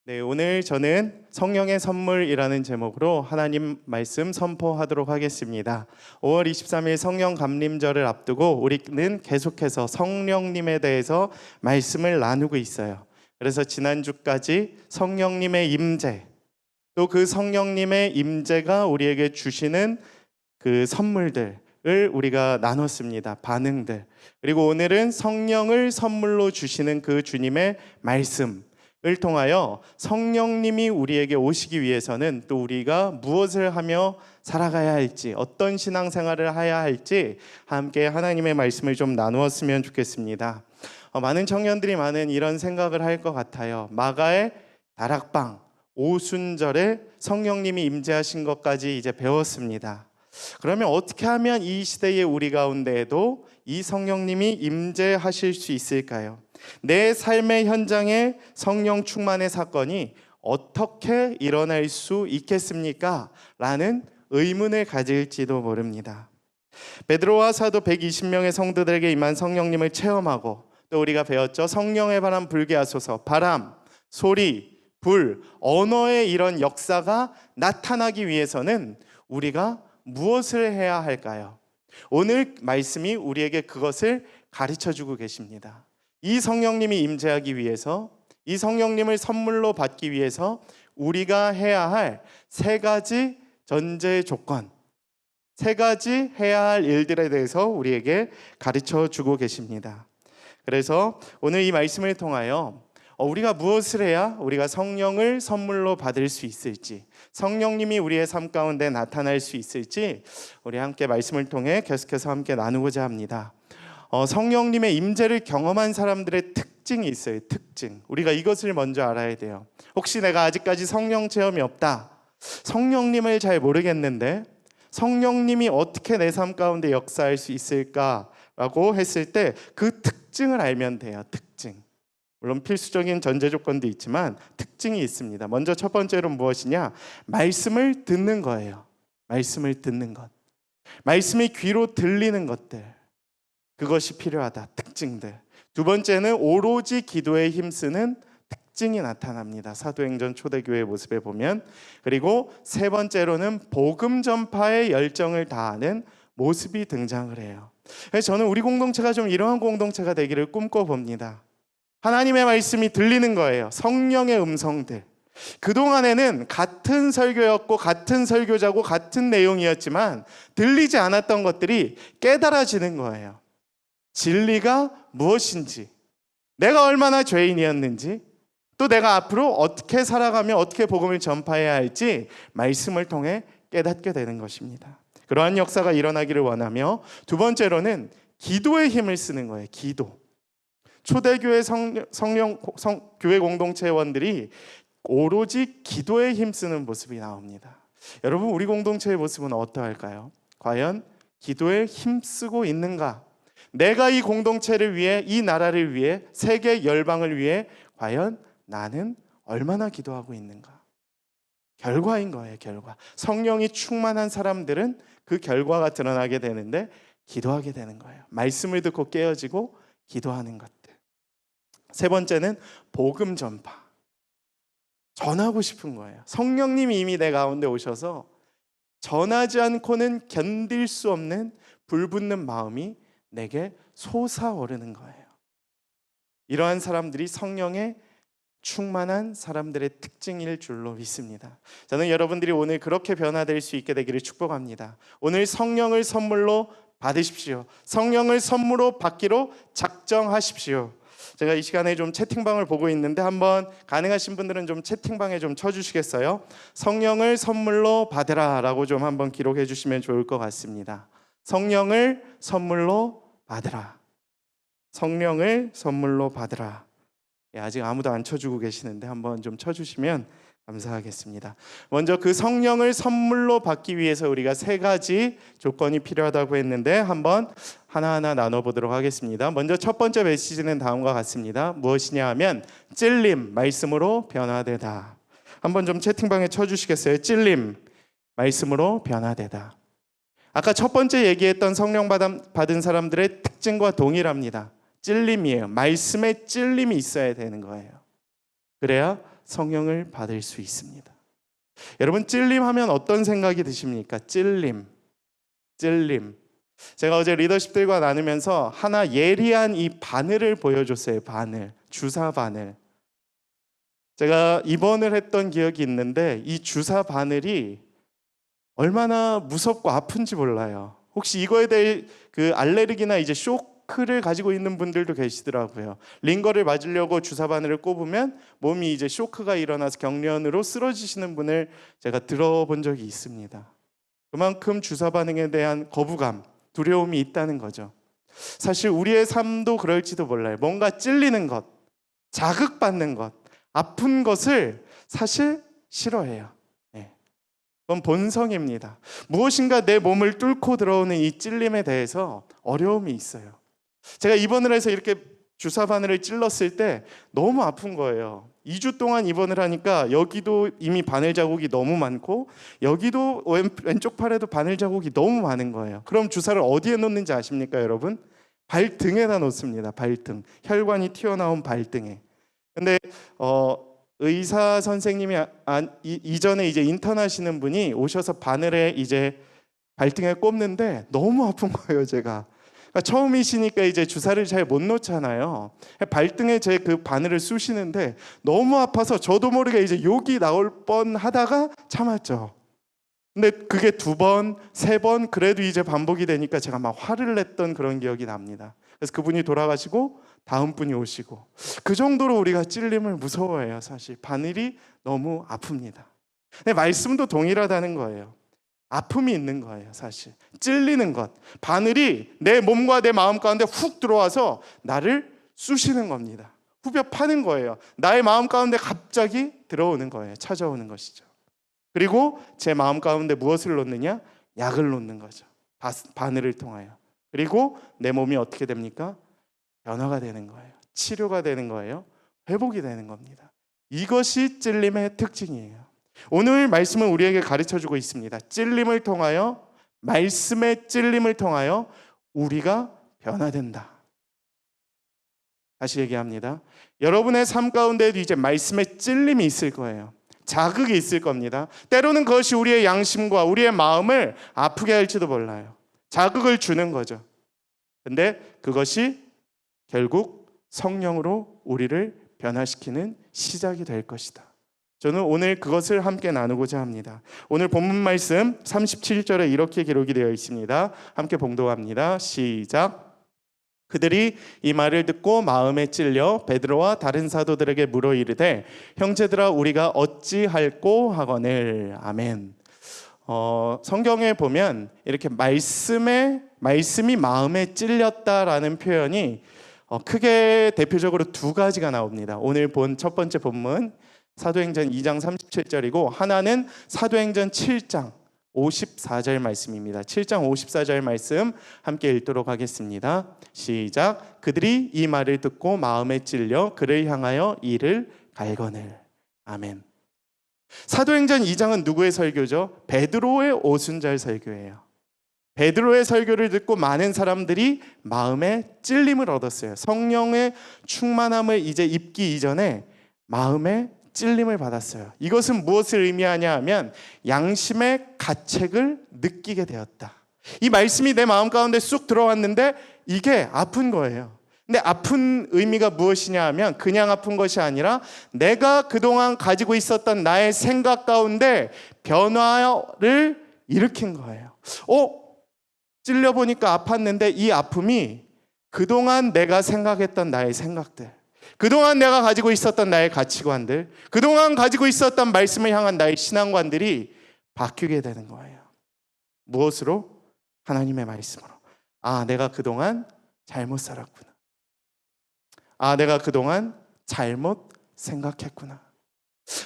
네, 오늘 저는 성령의 선물이라는 제목으로 하나님 말씀 선포하도록 하겠습니다. 5월 23일 성령 감림절을 앞두고 우리는 계속해서 성령님에 대해서 말씀을 나누고 있어요. 그래서 지난주까지 성령님의 임재, 또 그 성령님의 임재가 우리에게 주시는 그 선물들을 우리가 나눴습니다. 반응들. 그리고 오늘은 성령을 선물로 주시는 그 주님의 말씀 을 통하여 성령님이 우리에게 오시기 위해서는 또 우리가 무엇을 하며 살아가야 할지, 어떤 신앙생활을 해야 할지 함께 하나님의 말씀을 좀 나누었으면 좋겠습니다. 많은 청년들이 많은 이런 생각을 할 것 같아요. 마가의 다락방 오순절에 성령님이 임재하신 것까지 이제 배웠습니다. 그러면 어떻게 하면 이 시대의 우리 가운데에도 이 성령님이 임재하실 수 있을까요? 내 삶의 현장에 성령 충만의 사건이 어떻게 일어날 수 있겠습니까? 라는 의문을 가질지도 모릅니다. 베드로와 사도 120명의 성도들에게 임한 성령님을 체험하고 또 우리가 배웠죠. 성령의 바람 불게 하소서. 바람, 소리, 불, 언어의 이런 역사가 나타나기 위해서는 우리가 무엇을 해야 할까요? 오늘 말씀이 우리에게 그것을 가르쳐주고 계십니다. 이 성령님이 임재하기 위해서, 이 성령님을 선물로 받기 위해서 우리가 해야 할 세 가지 전제 조건, 세 가지 해야 할 일들에 대해서 우리에게 가르쳐주고 계십니다. 그래서 오늘 이 말씀을 통하여 우리가 무엇을 해야 우리가 성령을 선물로 받을 수 있을지, 성령님이 우리의 삶 가운데 나타날 수 있을지 우리 함께 말씀을 통해 계속해서 함께 나누고자 합니다. 성령님의 임재를 경험한 사람들의 특징이 있어요. 특징. 우리가 이것을 먼저 알아야 돼요. 혹시 내가 아직까지 성령 체험이 없다, 성령님을 잘 모르겠는데 성령님이 어떻게 내 삶 가운데 역사할 수 있을까라고 했을 때 그 특징을 알면 돼요. 특징. 물론 필수적인 전제 조건도 있지만 특징이 있습니다. 먼저 첫 번째로 무엇이냐? 말씀을 듣는 거예요. 말씀을 듣는 것. 말씀이 귀로 들리는 것들. 그것이 필요하다. 특징들. 두 번째는 오로지 기도에 힘쓰는 특징이 나타납니다. 사도행전 초대교회의 모습에 보면. 그리고 세 번째로는 복음 전파의 열정을 다하는 모습이 등장을 해요. 그래서 저는 우리 공동체가 좀 이러한 공동체가 되기를 꿈꿔봅니다. 하나님의 말씀이 들리는 거예요. 성령의 음성들. 그동안에는 같은 설교였고 같은 설교자고 같은 내용이었지만 들리지 않았던 것들이 깨달아지는 거예요. 진리가 무엇인지, 내가 얼마나 죄인이었는지, 또 내가 앞으로 어떻게 살아가며 어떻게 복음을 전파해야 할지 말씀을 통해 깨닫게 되는 것입니다. 그러한 역사가 일어나기를 원하며, 두 번째로는 기도의 힘을 쓰는 거예요. 기도. 초대교회 교회 공동체원들이 오로지 기도에 힘쓰는 모습이 나옵니다. 여러분, 우리 공동체의 모습은 어떠할까요? 과연 기도에 힘쓰고 있는가? 내가 이 공동체를 위해, 이 나라를 위해, 세계 열방을 위해 과연 나는 얼마나 기도하고 있는가? 결과인 거예요. 결과. 성령이 충만한 사람들은 그 결과가 드러나게 되는데 기도하게 되는 거예요. 말씀을 듣고 깨어지고 기도하는 것들. 세 번째는 복음 전파. 전하고 싶은 거예요. 성령님이 이미 내 가운데 오셔서 전하지 않고는 견딜 수 없는 불붙는 마음이 내게 솟아오르는 거예요. 이러한 사람들이 성령의 충만한 사람들의 특징일 줄로 믿습니다. 저는 여러분들이 오늘 그렇게 변화될 수 있게 되기를 축복합니다. 오늘 성령을 선물로 받으십시오. 성령을 선물로 받기로 작정하십시오. 제가 이 시간에 좀 채팅방을 보고 있는데 한번 가능하신 분들은 좀 채팅방에 좀 쳐주시겠어요? 성령을 선물로 받으라 라고 좀 한번 기록해 주시면 좋을 것 같습니다. 성령을 선물로 받으라. 성령을 선물로 받으라. 아직 아무도 안 쳐주고 계시는데 한번 좀 쳐주시면 감사하겠습니다. 먼저 그 성령을 선물로 받기 위해서 우리가 세 가지 조건이 필요하다고 했는데 한번 하나하나 나눠보도록 하겠습니다. 먼저 첫 번째 메시지는 다음과 같습니다. 무엇이냐 하면 찔림, 말씀으로 변화되다. 한번 좀 채팅방에 쳐주시겠어요? 찔림, 말씀으로 변화되다. 아까 첫 번째 얘기했던 성령 받은 사람들의 특징과 동일합니다. 찔림이에요. 말씀에 찔림이 있어야 되는 거예요. 그래야 성령을 받을 수 있습니다. 여러분, 찔림하면 어떤 생각이 드십니까? 찔림. 제가 어제 리더십들과 나누면서 하나 예리한 이 바늘을 보여줬어요. 바늘, 주사 바늘. 제가 입원을 했던 기억이 있는데 이 주사 바늘이 얼마나 무섭고 아픈지 몰라요. 혹시 이거에 대해 그 알레르기나 이제 쇼크를 가지고 있는 분들도 계시더라고요. 링거를 맞으려고 주사 바늘을 꼽으면 몸이 이제 쇼크가 일어나서 경련으로 쓰러지시는 분을 제가 들어본 적이 있습니다. 그만큼 주사 반응에 대한 거부감, 두려움이 있다는 거죠. 사실 우리의 삶도 그럴지도 몰라요. 뭔가 찔리는 것, 자극받는 것, 아픈 것을 사실 싫어해요. 그건 본성입니다. 무엇인가 내 몸을 뚫고 들어오는 이 찔림에 대해서 어려움이 있어요. 제가 입원을 해서 이렇게 주사 바늘을 찔렀을 때 너무 아픈 거예요. 2주 동안 입원을 하니까 여기도 이미 바늘 자국이 너무 많고 여기도 왼쪽 팔에도 바늘 자국이 너무 많은 거예요. 그럼 주사를 어디에 놓는지 아십니까, 여러분? 발등에다 놓습니다. 발등. 혈관이 튀어나온 발등에. 근데 의사 선생님이 이전에 이제 인턴하시는 분이 오셔서 바늘에 이제 발등에 꼽는데 너무 아픈 거예요, 제가. 그러니까 처음이시니까 이제 주사를 잘 못 놓잖아요. 발등에 제 그 바늘을 쑤시는데 너무 아파서 저도 모르게 이제 욕이 나올 뻔 하다가 참았죠. 근데 그게 2번, 3번 그래도 이제 반복이 되니까 제가 막 화를 냈던 그런 기억이 납니다. 그래서 그분이 돌아가시고 다음 분이 오시고, 그 정도로 우리가 찔림을 무서워해요. 사실 바늘이 너무 아픕니다. 근데 말씀도 동일하다는 거예요. 아픔이 있는 거예요. 사실 찔리는 것, 바늘이 내 몸과 내 마음 가운데 훅 들어와서 나를 쑤시는 겁니다. 후벼 파는 거예요. 나의 마음 가운데 갑자기 들어오는 거예요. 찾아오는 것이죠. 그리고 제 마음 가운데 무엇을 놓느냐? 약을 놓는 거죠. 바늘을 통하여. 그리고 내 몸이 어떻게 됩니까? 변화가 되는 거예요. 치료가 되는 거예요. 회복이 되는 겁니다. 이것이 찔림의 특징이에요. 오늘 말씀은 우리에게 가르쳐주고 있습니다. 찔림을 통하여, 말씀의 찔림을 통하여 우리가 변화된다. 다시 얘기합니다. 여러분의 삶 가운데에도 이제 말씀의 찔림이 있을 거예요. 자극이 있을 겁니다. 때로는 그것이 우리의 양심과 우리의 마음을 아프게 할지도 몰라요. 자극을 주는 거죠. 근데 그것이 결국 성령으로 우리를 변화시키는 시작이 될 것이다. 저는 오늘 그것을 함께 나누고자 합니다. 오늘 본문 말씀 37절에 이렇게 기록이 되어 있습니다. 함께 봉독합니다. 시작. 그들이 이 말을 듣고 마음에 찔려 베드로와 다른 사도들에게 물어 이르되 형제들아 우리가 어찌할꼬 하거늘. 아멘. 성경에 보면 이렇게 말씀이 마음에 찔렸다라는 표현이 크게 대표적으로 2가지가 나옵니다. 오늘 본 첫 번째 본문 사도행전 2장 37절이고 하나는 사도행전 7장 54절 말씀입니다. 7장 54절 말씀 함께 읽도록 하겠습니다. 시작. 그들이 이 말을 듣고 마음에 찔려 그를 향하여 이를 갈거늘. 아멘. 사도행전 2장은 누구의 설교죠? 베드로의 오순절 설교예요. 베드로의 설교를 듣고 많은 사람들이 마음에 찔림을 얻었어요. 성령의 충만함을 이제 입기 이전에 마음에 찔림을 받았어요. 이것은 무엇을 의미하냐 하면 양심의 가책을 느끼게 되었다. 이 말씀이 내 마음 가운데 쑥 들어왔는데 이게 아픈 거예요. 근데 아픈 의미가 무엇이냐 하면 그냥 아픈 것이 아니라 내가 그동안 가지고 있었던 나의 생각 가운데 변화를 일으킨 거예요. 찔려보니까 아팠는데 이 아픔이 그동안 내가 생각했던 나의 생각들, 그동안 내가 가지고 있었던 나의 가치관들, 그동안 가지고 있었던 말씀을 향한 나의 신앙관들이 바뀌게 되는 거예요. 무엇으로? 하나님의 말씀으로. 내가 그동안 잘못 살았구나. 내가 그동안 잘못 생각했구나.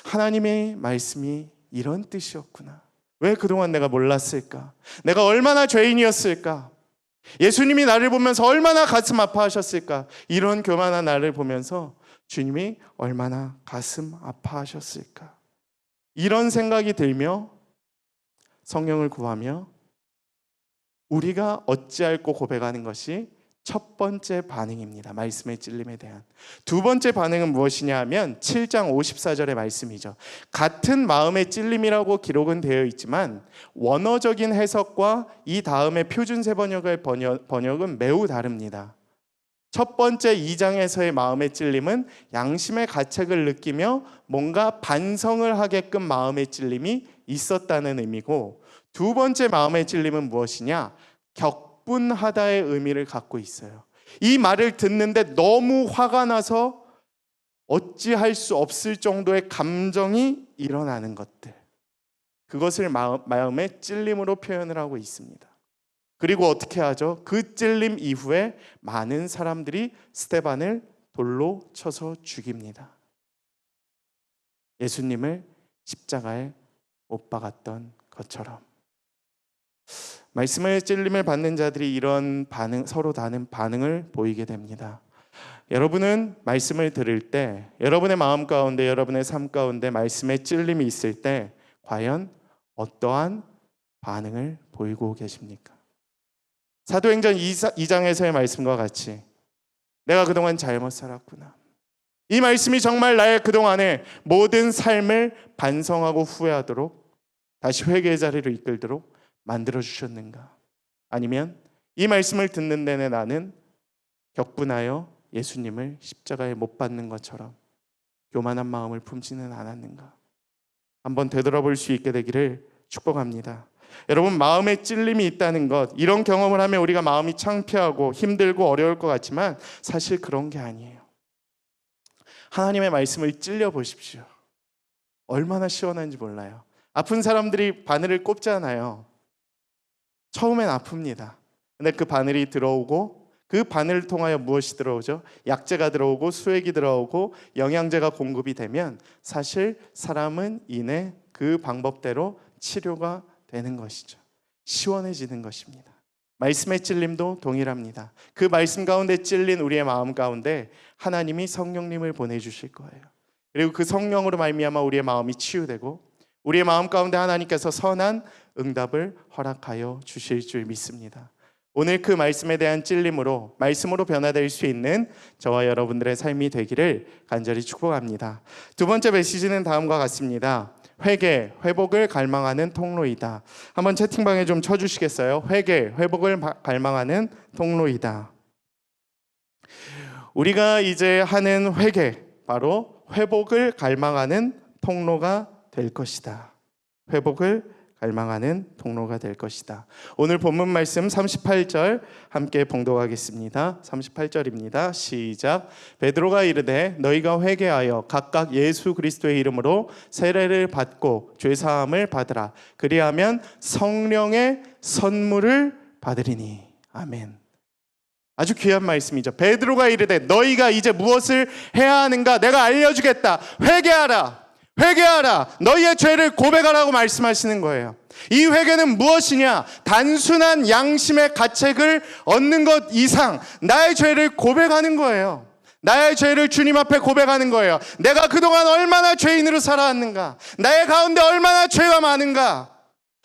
하나님의 말씀이 이런 뜻이었구나. 왜 그동안 내가 몰랐을까? 내가 얼마나 죄인이었을까? 예수님이 나를 보면서 얼마나 가슴 아파하셨을까? 이런 교만한 나를 보면서 주님이 얼마나 가슴 아파하셨을까? 이런 생각이 들며 성령을 구하며 우리가 어찌할꼬 고백하는 것이 첫 번째 반응입니다. 말씀의 찔림에 대한. 두 번째 반응은 무엇이냐 하면 7장 54절의 말씀이죠. 같은 마음의 찔림이라고 기록은 되어 있지만 원어적인 해석과 이 다음에 표준세 번역의 번역은 매우 다릅니다. 첫 번째 2장에서의 마음의 찔림은 양심의 가책을 느끼며 뭔가 반성을 하게끔 마음의 찔림이 있었다는 의미고, 두 번째 마음의 찔림은 무엇이냐? 격분하다의 의미를 갖고 있어요. 이 말을 듣는데 너무 화가 나서 어찌할 수 없을 정도의 감정이 일어나는 것들, 그것을 마음의 찔림으로 표현을 하고 있습니다. 그리고 어떻게 하죠? 그 찔림 이후에 많은 사람들이 스데반을 돌로 쳐서 죽입니다. 예수님을 십자가에 못 박았던 것처럼. 말씀의 찔림을 받는 자들이 이런 반응, 서로 다른 반응을 보이게 됩니다. 여러분은 말씀을 들을 때, 여러분의 마음 가운데, 여러분의 삶 가운데 말씀의 찔림이 있을 때 과연 어떠한 반응을 보이고 계십니까? 사도행전 2장에서의 말씀과 같이 내가 그동안 잘못 살았구나, 이 말씀이 정말 나의 그동안의 모든 삶을 반성하고 후회하도록 다시 회개의 자리로 이끌도록 만들어주셨는가? 아니면 이 말씀을 듣는 내내 나는 격분하여 예수님을 십자가에 못 박는 것처럼 교만한 마음을 품지는 않았는가? 한번 되돌아볼 수 있게 되기를 축복합니다. 여러분, 마음에 찔림이 있다는 것, 이런 경험을 하면 우리가 마음이 창피하고 힘들고 어려울 것 같지만 사실 그런 게 아니에요. 하나님의 말씀을 찔려 보십시오. 얼마나 시원한지 몰라요. 아픈 사람들이 바늘을 꼽잖아요. 처음엔 아픕니다. 근데 그 바늘이 들어오고 그 바늘을 통하여 무엇이 들어오죠? 약재가 들어오고 수액이 들어오고 영양제가 공급이 되면 사실 사람은 이내 그 방법대로 치료가 되는 것이죠. 시원해지는 것입니다. 말씀의 찔림도 동일합니다. 그 말씀 가운데 찔린 우리의 마음 가운데 하나님이 성령님을 보내주실 거예요. 그리고 그 성령으로 말미암아 우리의 마음이 치유되고 우리의 마음 가운데 하나님께서 선한 응답을 허락하여 주실 줄 믿습니다. 오늘 그 말씀에 대한 찔림으로 말씀으로 변화될 수 있는 저와 여러분들의 삶이 되기를 간절히 축복합니다. 두 번째 메시지는 다음과 같습니다. 회개, 회복을 갈망하는 통로이다. 한번 채팅방에 좀 쳐주시겠어요? 회개, 회복을 갈망하는 통로이다. 우리가 이제 하는 회개, 바로 회복을 갈망하는 통로가 될 것이다. 회복을 갈망하는 통로가 될 것이다. 오늘 본문 말씀 38절 함께 봉독하겠습니다. 38절입니다. 시작. 베드로가 이르되 너희가 회개하여 각각 예수 그리스도의 이름으로 세례를 받고 죄사함을 받으라. 그리하면 성령의 선물을 받으리니. 아멘. 아주 귀한 말씀이죠. 베드로가 이르되 너희가 이제 무엇을 해야 하는가 내가 알려주겠다. 회개하라. 회개하라. 너희의 죄를 고백하라고 말씀하시는 거예요. 이 회개는 무엇이냐? 단순한 양심의 가책을 얻는 것 이상 나의 죄를 고백하는 거예요. 나의 죄를 주님 앞에 고백하는 거예요. 내가 그동안 얼마나 죄인으로 살아왔는가? 나의 가운데 얼마나 죄가 많은가?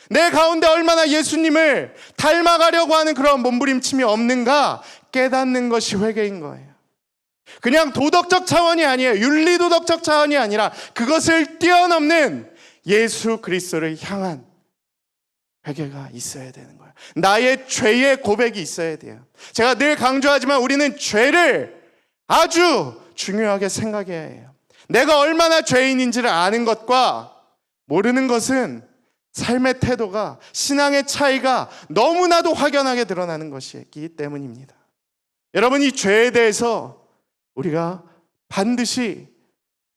내 가운데 얼마나 예수님을 닮아가려고 하는 그런 몸부림침이 없는가? 깨닫는 것이 회개인 거예요. 그냥 도덕적 차원이 아니에요. 윤리도덕적 차원이 아니라 그것을 뛰어넘는 예수 그리스도를 향한 회개가 있어야 되는 거예요. 나의 죄의 고백이 있어야 돼요. 제가 늘 강조하지만 우리는 죄를 아주 중요하게 생각해야 해요. 내가 얼마나 죄인인지를 아는 것과 모르는 것은 삶의 태도가, 신앙의 차이가 너무나도 확연하게 드러나는 것이기 때문입니다. 여러분, 이 죄에 대해서 우리가 반드시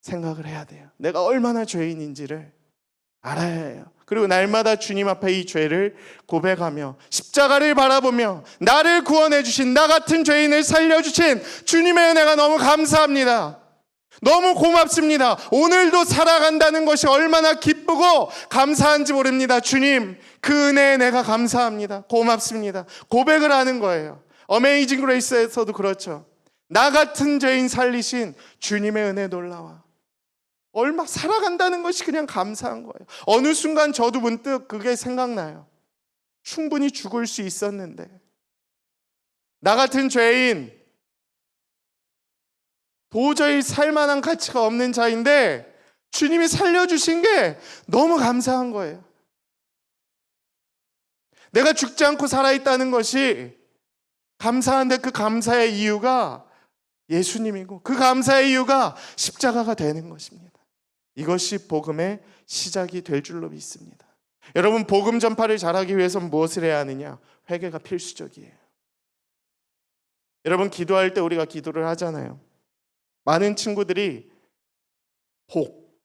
생각을 해야 돼요. 내가 얼마나 죄인인지를 알아야 해요. 그리고 날마다 주님 앞에 이 죄를 고백하며 십자가를 바라보며 나를 구원해 주신, 나 같은 죄인을 살려주신 주님의 은혜가 너무 감사합니다. 너무 고맙습니다. 오늘도 살아간다는 것이 얼마나 기쁘고 감사한지 모릅니다. 주님, 그 은혜에 내가 감사합니다. 고맙습니다. 고백을 하는 거예요. 어메이징 그레이스에서도 그렇죠. 나 같은 죄인 살리신 주님의 은혜 놀라워. 얼마 살아간다는 것이 그냥 감사한 거예요. 어느 순간 저도 문득 그게 생각나요. 충분히 죽을 수 있었는데 나 같은 죄인, 도저히 살만한 가치가 없는 자인데 주님이 살려주신 게 너무 감사한 거예요. 내가 죽지 않고 살아있다는 것이 감사한데 그 감사의 이유가 예수님이고 그 감사의 이유가 십자가가 되는 것입니다. 이것이 복음의 시작이 될 줄로 믿습니다. 여러분, 복음 전파를 잘하기 위해서는 무엇을 해야 하느냐? 회개가 필수적이에요. 여러분, 기도할 때 우리가 기도를 하잖아요. 많은 친구들이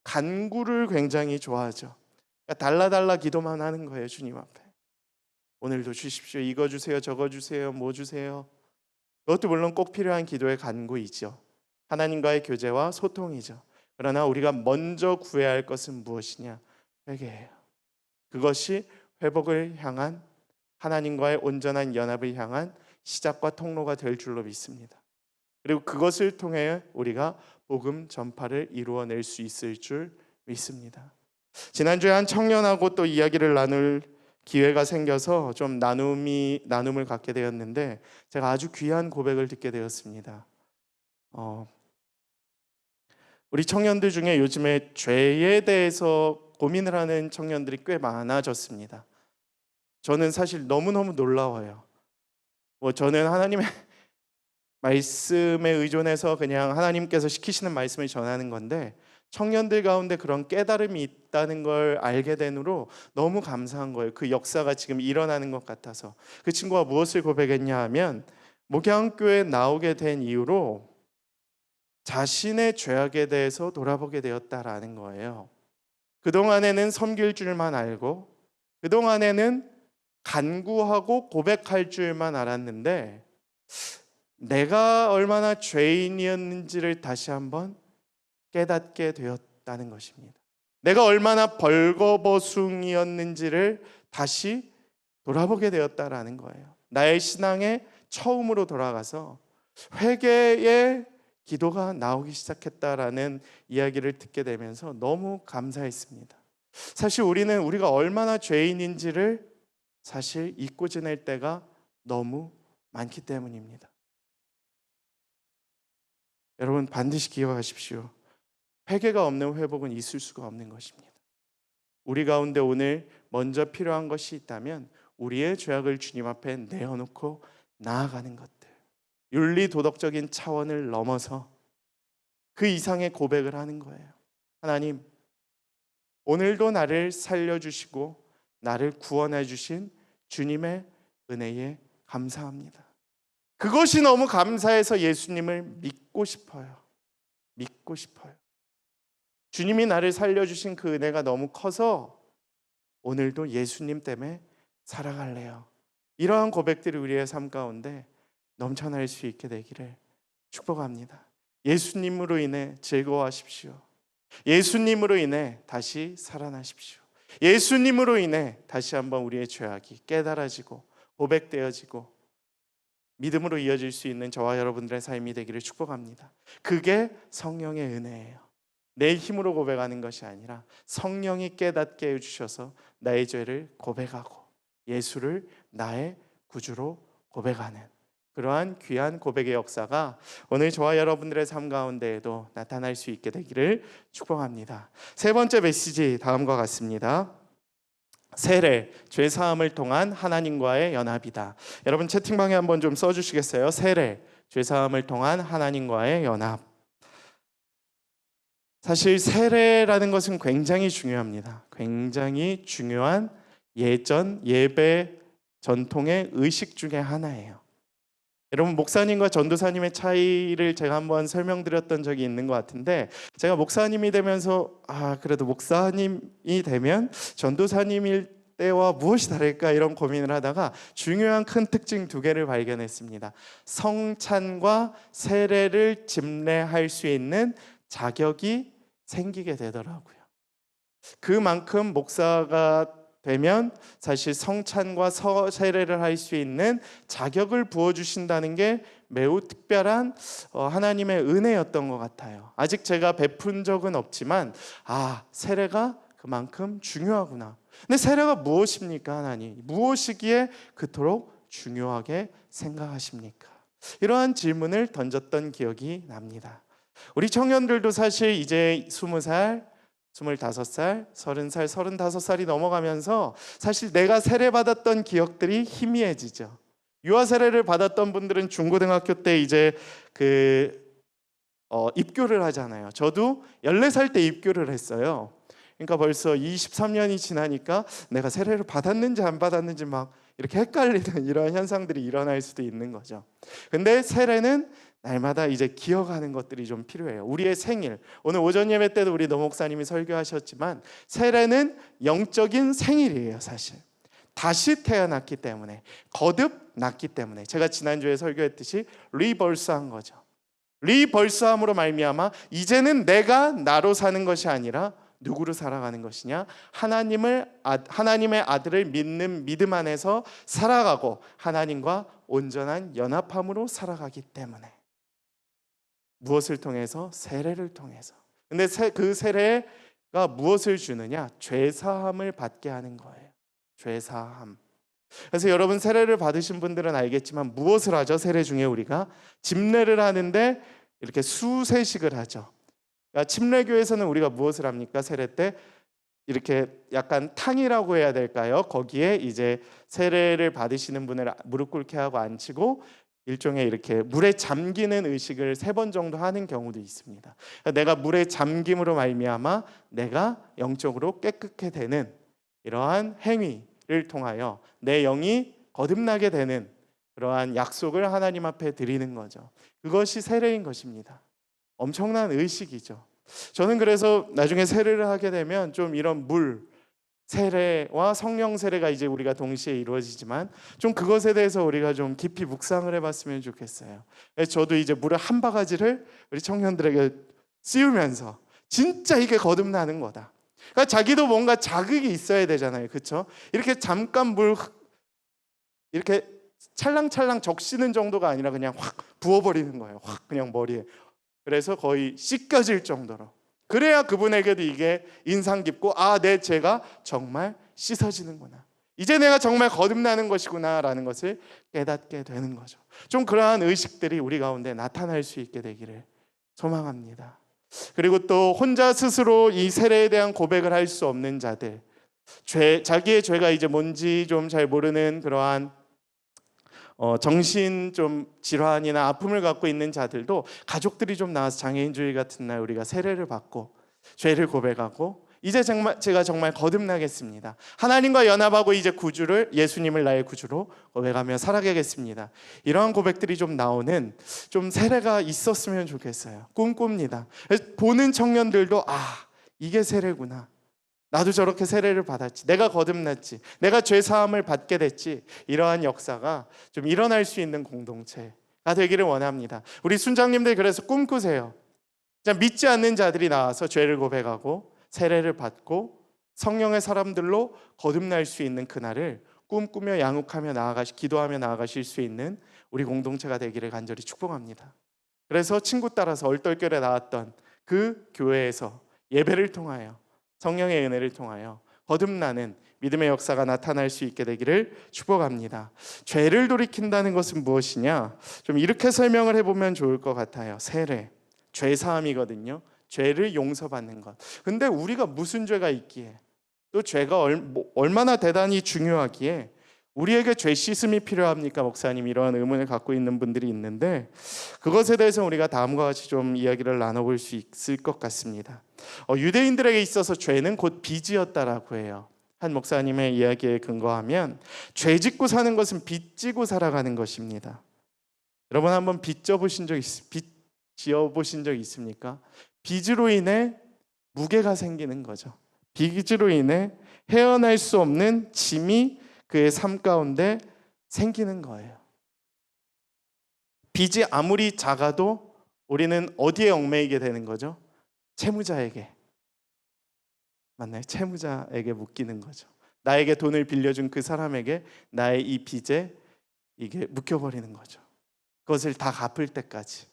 간구를 굉장히 좋아하죠. 그러니까 달라 기도만 하는 거예요. 주님 앞에 오늘도 주십시오, 이거 주세요, 저거 주세요, 뭐 주세요. 그것도 물론 꼭 필요한 기도의 간구이죠. 하나님과의 교제와 소통이죠. 그러나 우리가 먼저 구해야 할 것은 무엇이냐? 회개예요. 그것이 회복을 향한, 하나님과의 온전한 연합을 향한 시작과 통로가 될 줄로 믿습니다. 그리고 그것을 통해 우리가 복음 전파를 이루어낼 수 있을 줄 믿습니다. 지난주에 한 청년하고 또 이야기를 나눌 기회가 생겨서 좀 나눔을 갖게 되었는데 제가 아주 귀한 고백을 듣게 되었습니다. 우리 청년들 중에 요즘에 죄에 대해서 고민을 하는 청년들이 꽤 많아졌습니다. 저는 사실 너무너무 놀라워요. 저는 하나님의 말씀에 의존해서 그냥 하나님께서 시키시는 말씀을 전하는 건데 청년들 가운데 그런 깨달음이 있다는 걸 알게 된 후로 너무 감사한 거예요. 그 역사가 지금 일어나는 것 같아서. 그 친구가 무엇을 고백했냐 하면 목양교회에 나오게 된 이후로 자신의 죄악에 대해서 돌아보게 되었다라는 거예요. 그동안에는 섬길 줄만 알고 그동안에는 간구하고 고백할 줄만 알았는데 내가 얼마나 죄인이었는지를 다시 한번 깨닫게 되었다는 것입니다. 내가 얼마나 벌거벗음이었는지를 다시 돌아보게 되었다라는 거예요. 나의 신앙에 처음으로 돌아가서 회개의 기도가 나오기 시작했다라는 이야기를 듣게 되면서 너무 감사했습니다. 사실 우리가 얼마나 죄인인지를 사실 잊고 지낼 때가 너무 많기 때문입니다. 여러분, 반드시 기억하십시오. 회개가 없는 회복은 있을 수가 없는 것입니다. 우리 가운데 오늘 먼저 필요한 것이 있다면 우리의 죄악을 주님 앞에 내어놓고 나아가는 것들, 윤리 도덕적인 차원을 넘어서 그 이상의 고백을 하는 거예요. 하나님, 오늘도 나를 살려주시고 나를 구원해 주신 주님의 은혜에 감사합니다. 그것이 너무 감사해서 예수님을 믿고 싶어요. 믿고 싶어요. 주님이 나를 살려주신 그 은혜가 너무 커서 오늘도 예수님 때문에 살아갈래요. 이러한 고백들이 우리의 삶 가운데 넘쳐날 수 있게 되기를 축복합니다. 예수님으로 인해 즐거워하십시오. 예수님으로 인해 다시 살아나십시오. 예수님으로 인해 다시 한번 우리의 죄악이 깨달아지고 고백되어지고 믿음으로 이어질 수 있는 저와 여러분들의 삶이 되기를 축복합니다. 그게 성령의 은혜예요. 내 힘으로 고백하는 것이 아니라 성령이 깨닫게 해주셔서 나의 죄를 고백하고 예수를 나의 구주로 고백하는 그러한 귀한 고백의 역사가 오늘 저와 여러분들의 삶 가운데에도 나타날 수 있게 되기를 축복합니다. 세 번째 메시지 다음과 같습니다. 세례, 죄사함을 통한 하나님과의 연합이다. 여러분 채팅방에 한번 좀 써주시겠어요? 세례, 죄사함을 통한 하나님과의 연합. 사실 세례라는 것은 굉장히 중요합니다. 굉장히 중요한 예배 전통의 의식 중에 하나예요. 여러분, 목사님과 전도사님의 차이를 제가 한번 설명드렸던 적이 있는 것 같은데 제가 목사님이 되면서 그래도 목사님이 되면 전도사님일 때와 무엇이 다를까 이런 고민을 하다가 중요한 큰 특징 두 개를 발견했습니다. 성찬과 세례를 집례할 수 있는 자격이 생기게 되더라고요. 그만큼 목사가 되면 사실 성찬과 세례를 할 수 있는 자격을 부어주신다는 게 매우 특별한 하나님의 은혜였던 것 같아요. 아직 제가 베푼 적은 없지만 세례가 그만큼 중요하구나. 근데 세례가 무엇입니까? 하나님 무엇이기에 그토록 중요하게 생각하십니까? 이러한 질문을 던졌던 기억이 납니다. 우리 청년들도 사실 이제 20살, 25살, 30살, 35살이 넘어가면서 사실 내가 세례받았던 기억들이 희미해지죠. 유아 세례를 받았던 분들은 중고등학교 때 이제 입교를 하잖아요. 저도 14살 때 입교를 했어요. 그러니까 벌써 23년이 지나니까 내가 세례를 받았는지 안 받았는지 막 이렇게 헷갈리는 이런 현상들이 일어날 수도 있는 거죠. 근데 세례는 날마다 이제 기억하는 것들이 좀 필요해요. 우리의 생일, 오늘 오전 예배 때도 우리 노 목사님이 설교하셨지만 세례는 영적인 생일이에요. 사실 다시 태어났기 때문에, 거듭 났기 때문에, 제가 지난주에 설교했듯이 리버스한 거죠. 리버스함으로 말미암아 이제는 내가 나로 사는 것이 아니라 누구로 살아가는 것이냐? 하나님의 아들을 믿는 믿음 안에서 살아가고 하나님과 온전한 연합함으로 살아가기 때문에. 무엇을 통해서? 세례를 통해서. 근데 그 세례가 무엇을 주느냐? 죄사함을 받게 하는 거예요. 죄사함. 그래서 여러분 세례를 받으신 분들은 알겠지만 무엇을 하죠? 세례 중에 우리가 집례를 하는데 이렇게 수세식을 하죠. 그러니까 침례교에서는 우리가 무엇을 합니까? 세례 때 이렇게 약간 탕이라고 해야 될까요? 거기에 이제 세례를 받으시는 분을 무릎 꿇게 하고 앉히고 일종의 이렇게 물에 잠기는 의식을 3번 정도 하는 경우도 있습니다. 그러니까 내가 물에 잠김으로 말미암아 내가 영적으로 깨끗게 되는 이러한 행위를 통하여 내 영이 거듭나게 되는 그러한 약속을 하나님 앞에 드리는 거죠. 그것이 세례인 것입니다. 엄청난 의식이죠. 저는 그래서 나중에 세례를 하게 되면 좀 이런 물 세례와 성령 세례가 이제 우리가 동시에 이루어지지만 좀 그것에 대해서 우리가 좀 깊이 묵상을 해봤으면 좋겠어요. 저도 이제 물의 한 바가지를 우리 청년들에게 씌우면서 진짜 이게 거듭나는 거다. 그러니까 자기도 뭔가 자극이 있어야 되잖아요, 그렇죠? 이렇게 잠깐 물 이렇게 찰랑찰랑 적시는 정도가 아니라 그냥 확 부어버리는 거예요. 확 그냥 머리에. 그래서 거의 씻겨질 정도로. 그래야 그분에게도 이게 인상 깊고 내 죄가 정말 씻어지는구나. 이제 내가 정말 거듭나는 것이구나라는 것을 깨닫게 되는 거죠. 좀 그러한 의식들이 우리 가운데 나타날 수 있게 되기를 소망합니다. 그리고 또 혼자 스스로 이 세례에 대한 고백을 할 수 없는 자들, 자기의 죄가 이제 뭔지 좀 잘 모르는 그러한 정신 좀 질환이나 아픔을 갖고 있는 자들도 가족들이 좀 나와서 장애인 주일 같은 날 우리가 세례를 받고 죄를 고백하고 이제 정말 제가 정말 거듭나겠습니다. 하나님과 연합하고 이제 예수님을 나의 구주로 고백하며 살아가겠습니다. 이러한 고백들이 좀 나오는 좀 세례가 있었으면 좋겠어요. 꿈꿉니다. 보는 청년들도 이게 세례구나. 나도 저렇게 세례를 받았지. 내가 거듭났지. 내가 죄 사함을 받게 됐지. 이러한 역사가 좀 일어날 수 있는 공동체가 되기를 원합니다. 우리 순장님들 그래서 꿈꾸세요. 믿지 않는 자들이 나와서 죄를 고백하고 세례를 받고 성령의 사람들로 거듭날 수 있는 그날을 꿈꾸며 양육하며 기도하며 나아가실 수 있는 우리 공동체가 되기를 간절히 축복합니다. 그래서 친구 따라서 얼떨결에 나왔던 그 교회에서 예배를 통하여 성령의 은혜를 통하여 거듭나는 믿음의 역사가 나타날 수 있게 되기를 축복합니다. 죄를 돌이킨다는 것은 무엇이냐? 좀 이렇게 설명을 해보면 좋을 것 같아요. 세례, 죄사함이거든요. 죄를 용서받는 것. 근데 우리가 무슨 죄가 있기에, 또 죄가 얼마나 대단히 중요하기에 우리에게 죄 씻음이 필요합니까? 목사님, 이러한 의문을 갖고 있는 분들이 있는데 그것에 대해서 우리가 다음과 같이 좀 이야기를 나눠볼 수 있을 것 같습니다. 유대인들에게 있어서 죄는 곧 빚이었다라고 해요. 한 목사님의 이야기에 근거하면 죄 짓고 사는 것은 빚 지고 살아가는 것입니다. 여러분 한번 빚 지어보신 적 있습니까? 빚으로 인해 무게가 생기는 거죠. 빚으로 인해 헤어날 수 없는 짐이 그의 삶 가운데 생기는 거예요. 빚이 아무리 작아도 우리는 어디에 얽매이게 되는 거죠? 채무자에게. 맞나요? 채무자에게 묶이는 거죠. 나에게 돈을 빌려준 그 사람에게 나의 이 빚에 이게 묶여버리는 거죠. 그것을 다 갚을 때까지.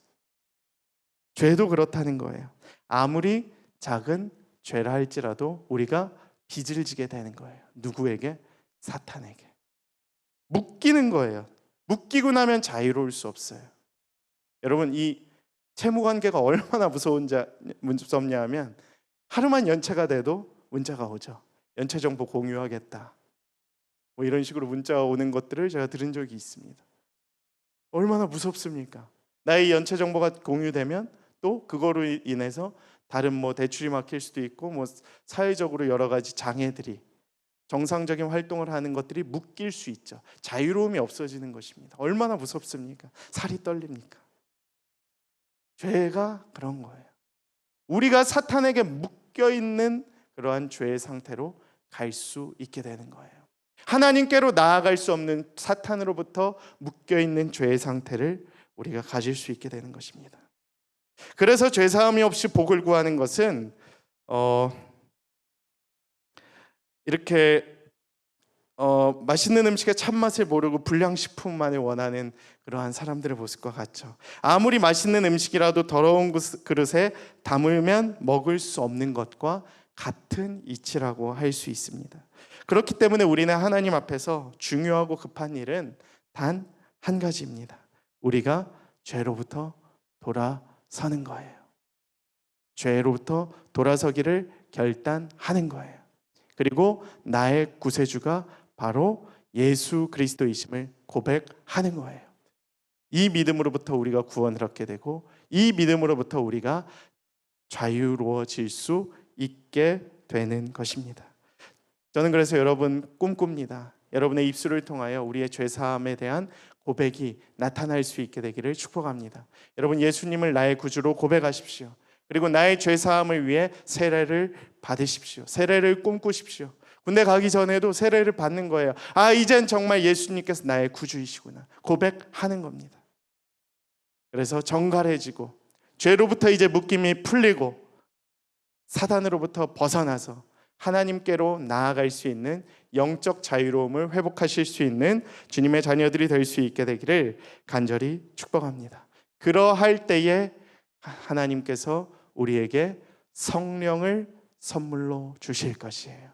죄도 그렇다는 거예요. 아무리 작은 죄라 할지라도 우리가 빚을 지게 되는 거예요. 누구에게? 사탄에게. 묶이는 거예요. 묶이고 나면 자유로울 수 없어요. 여러분, 이 채무 관계가 얼마나 무섭냐 하면 하루만 연체가 돼도 문자가 오죠. 연체 정보 공유하겠다. 뭐 이런 식으로 문자가 오는 것들을 제가 들은 적이 있습니다. 얼마나 무섭습니까? 나의 연체 정보가 공유되면 또 그거로 인해서 다른 뭐 대출이 막힐 수도 있고 뭐 사회적으로 여러 가지 장애들이, 정상적인 활동을 하는 것들이 묶일 수 있죠. 자유로움이 없어지는 것입니다. 얼마나 무섭습니까? 살이 떨립니까? 죄가 그런 거예요. 우리가 사탄에게 묶여 있는 그러한 죄의 상태로 갈 수 있게 되는 거예요. 하나님께로 나아갈 수 없는 사탄으로부터 묶여 있는 죄의 상태를 우리가 가질 수 있게 되는 것입니다. 그래서 죄 사함이 없이 복을 구하는 것은 이렇게 맛있는 음식의 참맛을 모르고 불량식품만을 원하는 그러한 사람들의 모습과 같죠. 아무리 맛있는 음식이라도 더러운 그릇에 담으면 먹을 수 없는 것과 같은 이치라고 할 수 있습니다. 그렇기 때문에 우리는 하나님 앞에서 중요하고 급한 일은 단 한 가지입니다. 우리가 죄로부터 돌아서는 거예요. 죄로부터 돌아서기를 결단하는 거예요. 그리고 나의 구세주가 바로 예수 그리스도이심을 고백하는 거예요. 이 믿음으로부터 우리가 구원을 얻게 되고 이 믿음으로부터 우리가 자유로워질 수 있게 되는 것입니다. 저는 그래서 여러분 꿈꿉니다. 여러분의 입술을 통하여 우리의 죄사함에 대한 고백이 나타날 수 있게 되기를 축복합니다. 여러분, 예수님을 나의 구주로 고백하십시오. 그리고 나의 죄사함을 위해 세례를 받으십시오. 세례를 꿈꾸십시오. 군대 가기 전에도 세례를 받는 거예요. 이젠 정말 예수님께서 나의 구주이시구나 고백하는 겁니다. 그래서 정갈해지고 죄로부터 이제 묶임이 풀리고 사단으로부터 벗어나서 하나님께로 나아갈 수 있는 영적 자유로움을 회복하실 수 있는 주님의 자녀들이 될 수 있게 되기를 간절히 축복합니다. 그러할 때에 하나님께서 우리에게 성령을 선물로 주실 것이에요.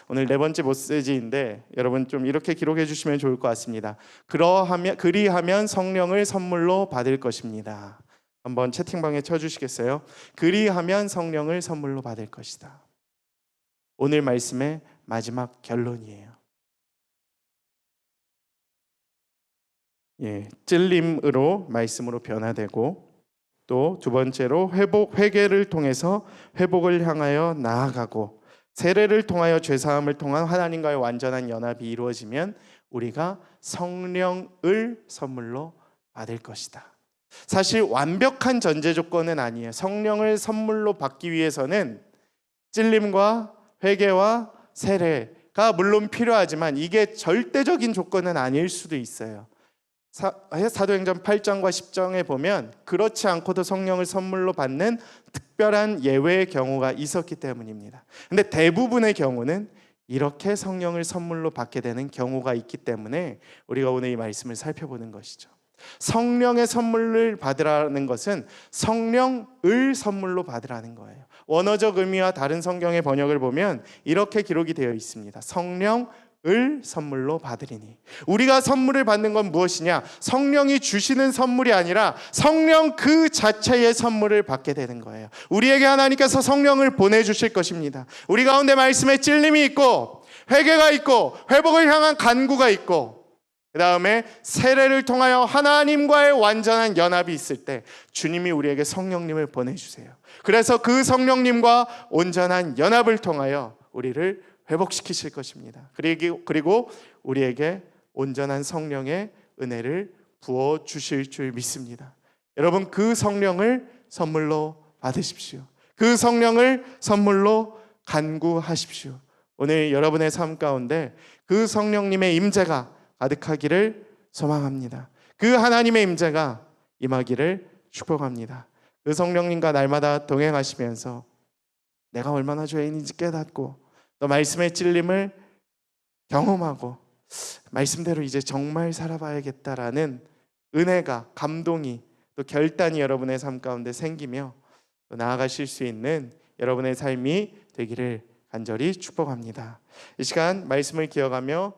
오늘 네 번째 메시지인데 여러분 좀 이렇게 기록해 주시면 좋을 것 같습니다. 그리하면 성령을 선물로 받을 것입니다. 한번 채팅방에 쳐주시겠어요? 그리하면 성령을 선물로 받을 것이다. 오늘 말씀의 마지막 결론이에요. 찔림으로 말씀으로 변화되고 또 두 번째로 회개를 통해서 회복을 향하여 나아가고 세례를 통하여 죄사함을 통한 하나님과의 완전한 연합이 이루어지면 우리가 성령을 선물로 받을 것이다. 사실 완벽한 전제 조건은 아니에요. 성령을 선물로 받기 위해서는 찔림과 회개와 세례가 물론 필요하지만 이게 절대적인 조건은 아닐 수도 있어요. 사도행전 8장과 10장에 보면 그렇지 않고도 성령을 선물로 받는 특별한 예외의 경우가 있었기 때문입니다. 근데 대부분의 경우는 이렇게 성령을 선물로 받게 되는 경우가 있기 때문에 우리가 오늘 이 말씀을 살펴보는 것이죠. 성령의 선물을 받으라는 것은 성령을 선물로 받으라는 거예요. 원어적 의미와 다른 성경의 번역을 보면 이렇게 기록이 되어 있습니다. 성령을 선물로 받으리니. 우리가 선물을 받는 건 무엇이냐? 성령이 주시는 선물이 아니라 성령 그 자체의 선물을 받게 되는 거예요. 우리에게 하나님께서 성령을 보내주실 것입니다. 우리 가운데 말씀에 찔림이 있고 회개가 있고 회복을 향한 간구가 있고 그 다음에 세례를 통하여 하나님과의 완전한 연합이 있을 때 주님이 우리에게 성령님을 보내주세요. 그래서 그 성령님과 온전한 연합을 통하여 우리를 회복시키실 것입니다. 그리고 우리에게 온전한 성령의 은혜를 부어주실 줄 믿습니다. 여러분, 그 성령을 선물로 받으십시오. 그 성령을 선물로 간구하십시오. 오늘 여러분의 삶 가운데 그 성령님의 임재가 가득하기를 소망합니다. 그 하나님의 임재가 임하기를 축복합니다. 그 성령님과 날마다 동행하시면서 내가 얼마나 죄인인지 깨닫고 또 말씀의 찔림을 경험하고 말씀대로 이제 정말 살아봐야겠다라는 은혜가, 감동이, 또 결단이 여러분의 삶 가운데 생기며 또 나아가실 수 있는 여러분의 삶이 되기를 간절히 축복합니다. 이 시간 말씀을 기억하며